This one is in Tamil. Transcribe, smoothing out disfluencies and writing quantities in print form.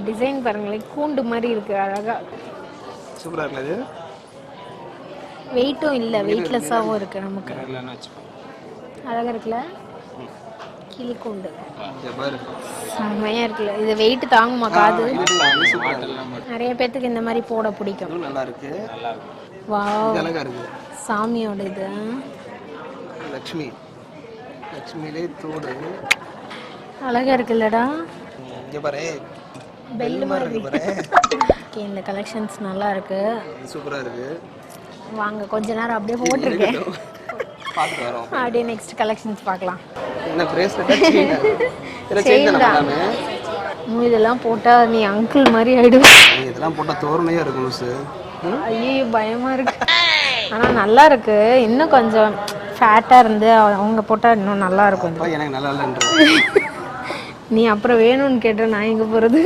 டிசைன் பாருங்களேன், கூண்டு மாதிரி இருக்கு, அழகா சூப்பரா இருக்குது. வெயிட்டும் இல்லை, வெயிட்லெஸ்ஸாகவும் இருக்கு. நமக்கு அழகா இருக்குல்ல கிளிக்கூண்டு, செம்மையா இருக்குல்ல. இது வெயிட் தாங்குமா காது? நிறைய பேத்துக்கு இந்த மாதிரி போட பிடிக்கும். நல்லா இருக்கு. வாவ், அழகா இருக்கு. சாமியோட இது லக்ஷ்மியிலே தோடு அழகா இருக்குல்லடா. இங்க பாரு, பெல் மாதிரி இருக்கு பாரு. ஓகே, இந்த கலெக்ஷன்ஸ் நல்லா இருக்கு, சூப்பரா இருக்கு. வாங்க கொஞ்ச நேரம் அப்படியே போட்டுருக்கேன், பாத்துட்டு வரோம். அப்படியே நெக்ஸ்ட் கலெக்ஷன்ஸ் பார்க்கலாம். என்ன பிரேஸ்லெட் செயின் தான். இதெல்லாம் போட்டா நீ அங்கிள் மாதிரி ஆயிடும். இதெல்லாம் போட்டா தோரணையா இருக்கும் லூசு. ஐயோ பயமா இருக்கு. ஆனா நல்லா இருக்கு. இன்னும் கொஞ்சம் ஃபேட்டா இருந்து அவங்க போட்டா இன்னும் நல்லா இருக்கும். எனக்கு நல்லா இல்லைன்ற நீ அப்புறம் வேணும்னு கேட்ட நான் எங்க போறது?